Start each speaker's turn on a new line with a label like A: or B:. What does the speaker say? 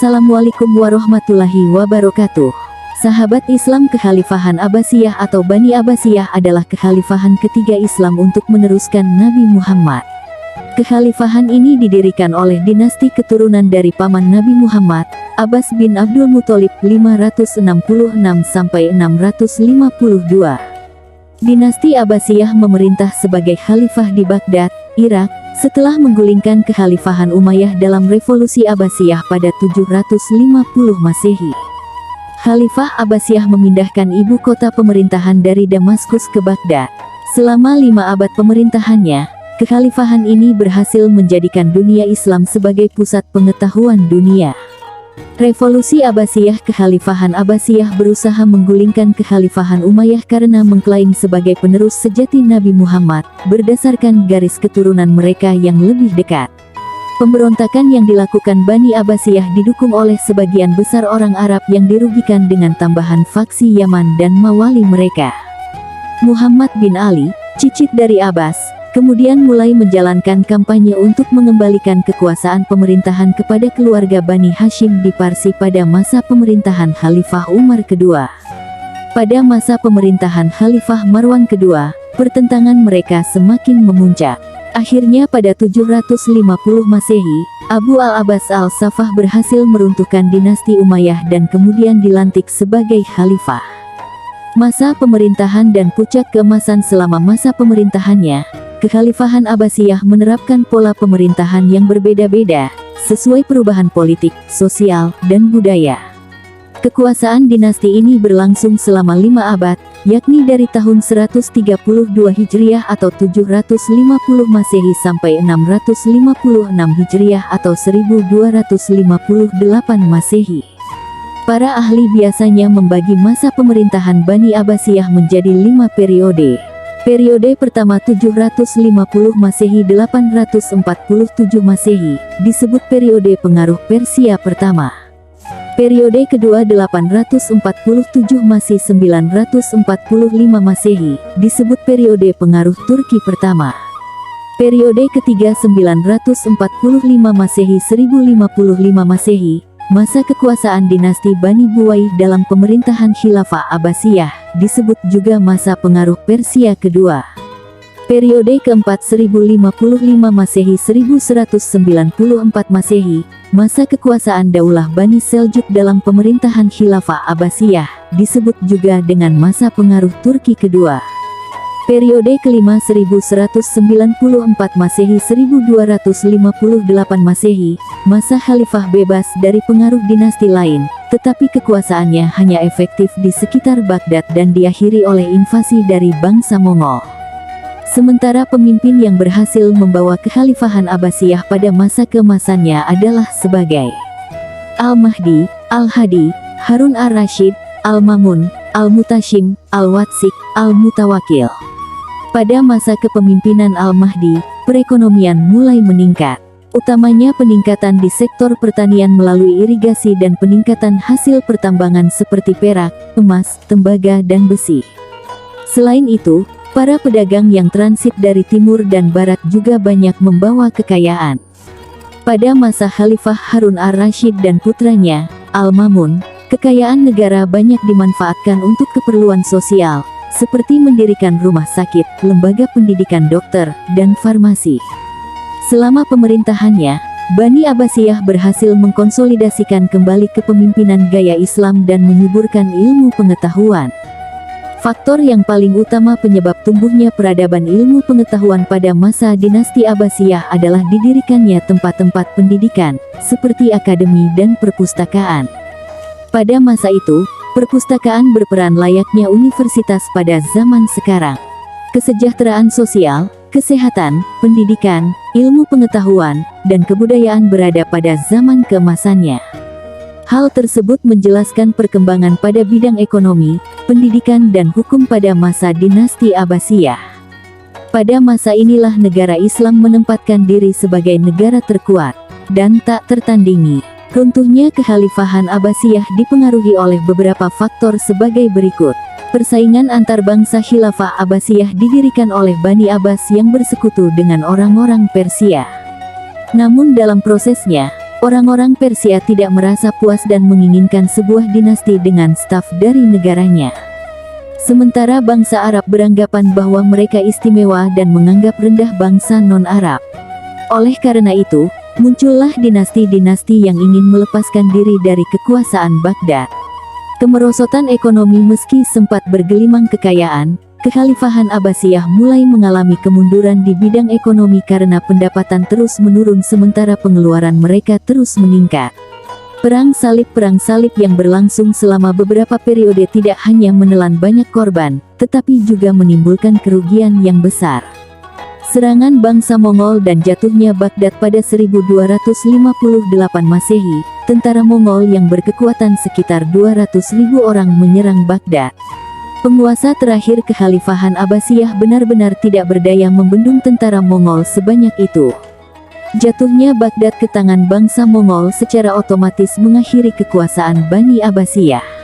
A: Assalamualaikum warahmatullahi wabarakatuh. Sahabat Islam, Kekhalifahan Abbasiyah atau Bani Abbasiyah adalah kekhalifahan ketiga Islam untuk meneruskan Nabi Muhammad. Kekhalifahan ini didirikan oleh dinasti keturunan dari paman Nabi Muhammad, Abbas bin Abdul Muthalib 566-652. Dinasti Abbasiyah memerintah sebagai khalifah di Baghdad, Irak, setelah menggulingkan kekhalifahan Umayyah dalam revolusi Abbasiyah pada 750 Masehi. Khalifah Abbasiyah memindahkan ibu kota pemerintahan dari Damaskus ke Baghdad. Selama 5 abad pemerintahannya, kekhalifahan ini berhasil menjadikan dunia Islam sebagai pusat pengetahuan dunia. Revolusi Abbasiyah. Kekhalifahan Abbasiyah berusaha menggulingkan kekhalifahan Umayyah karena mengklaim sebagai penerus sejati Nabi Muhammad, berdasarkan garis keturunan mereka yang lebih dekat. Pemberontakan yang dilakukan Bani Abbasiyah didukung oleh sebagian besar orang Arab yang dirugikan dengan tambahan faksi Yaman dan Mawali mereka. Muhammad bin Ali, cicit dari Abbas, kemudian mulai menjalankan kampanye untuk mengembalikan kekuasaan pemerintahan kepada keluarga Bani Hashim di Parsi pada masa pemerintahan Khalifah Umar II. Pada masa pemerintahan Khalifah Marwan II, pertentangan mereka semakin memuncak. Akhirnya pada 750 Masehi, Abu al-Abbas al-Saffah berhasil meruntuhkan dinasti Umayyah dan kemudian dilantik sebagai khalifah. Masa pemerintahan dan puncak keemasan. Selama masa pemerintahannya, Kekhalifahan Abbasiyah menerapkan pola pemerintahan yang berbeda-beda, sesuai perubahan politik, sosial, dan budaya. Kekuasaan dinasti ini berlangsung selama 5 abad, yakni dari tahun 132 Hijriah atau 750 Masehi sampai 656 Hijriah atau 1258 Masehi. Para ahli biasanya membagi masa pemerintahan Bani Abbasiyah menjadi 5 periode. Periode pertama 750 Masehi 847 Masehi, disebut periode pengaruh Persia pertama. Periode kedua 847 Masih 945 Masehi, disebut periode pengaruh Turki pertama. Periode ketiga 945 Masehi 1055 Masehi, masa kekuasaan dinasti Bani Buwaih dalam pemerintahan Khilafah Abbasiyah, disebut juga masa pengaruh Persia kedua. Periode keempat 1055 Masehi 1194 Masehi, masa kekuasaan Daulah Bani Seljuk dalam pemerintahan Khilafah Abbasiyah, disebut juga dengan masa pengaruh Turki kedua. Periode kelima 1194 Masehi 1258 Masehi, masa khalifah bebas dari pengaruh dinasti lain, tetapi kekuasaannya hanya efektif di sekitar Baghdad dan diakhiri oleh invasi dari bangsa Mongol. Sementara pemimpin yang berhasil membawa kekhalifahan Abbasiyah pada masa keemasannya adalah sebagai Al-Mahdi, Al-Hadi, Harun ar-Rasyid, Al-Mamun, Al-Mutashim, Al-Watsik, Al-Mutawakil. Pada masa kepemimpinan Al-Mahdi, perekonomian mulai meningkat. Utamanya peningkatan di sektor pertanian melalui irigasi dan peningkatan hasil pertambangan seperti perak, emas, tembaga dan besi. Selain itu, para pedagang yang transit dari timur dan barat juga banyak membawa kekayaan. Pada masa Khalifah Harun ar-Rasyid dan putranya, Al-Mamun, kekayaan negara banyak dimanfaatkan untuk keperluan sosial, seperti mendirikan rumah sakit, lembaga pendidikan dokter, dan farmasi. Selama pemerintahannya, Bani Abbasiyah berhasil mengkonsolidasikan kembali kepemimpinan gaya Islam dan menyuburkan ilmu pengetahuan. Faktor yang paling utama penyebab tumbuhnya peradaban ilmu pengetahuan pada masa dinasti Abbasiyah adalah didirikannya tempat-tempat pendidikan, seperti akademi dan perpustakaan. Pada masa itu, perpustakaan berperan layaknya universitas pada zaman sekarang. Kesejahteraan sosial, kesehatan, pendidikan, ilmu pengetahuan, dan kebudayaan berada pada zaman keemasannya. Hal tersebut menjelaskan perkembangan pada bidang ekonomi, pendidikan dan hukum pada masa dinasti Abbasiyah. Pada masa inilah negara Islam menempatkan diri sebagai negara terkuat dan tak tertandingi. Runtuhnya kekhalifahan Abbasiyah dipengaruhi oleh beberapa faktor sebagai berikut. Persaingan antar bangsa. Khilafah Abbasiyah didirikan oleh Bani Abbas yang bersekutu dengan orang-orang Persia. Namun dalam prosesnya, Orang-orang Persia tidak merasa puas dan menginginkan sebuah dinasti dengan staf dari negaranya. Sementara bangsa Arab beranggapan bahwa mereka istimewa dan menganggap rendah bangsa non-Arab. Oleh karena itu, muncullah dinasti-dinasti yang ingin melepaskan diri dari kekuasaan Baghdad. Kemerosotan ekonomi meski sempat bergelimang kekayaan, Kekhalifahan Abbasiyah mulai mengalami kemunduran di bidang ekonomi karena pendapatan terus menurun sementara pengeluaran mereka terus meningkat. Perang salib yang berlangsung selama beberapa periode tidak hanya menelan banyak korban, tetapi juga menimbulkan kerugian yang besar. Serangan bangsa Mongol dan jatuhnya Baghdad pada 1258 Masehi, tentara Mongol yang berkekuatan sekitar 200.000 orang menyerang Baghdad. Penguasa terakhir Kekhalifahan Abbasiyah benar-benar tidak berdaya membendung tentara Mongol sebanyak itu. Jatuhnya Baghdad ke tangan bangsa Mongol secara otomatis mengakhiri kekuasaan Bani Abbasiyah.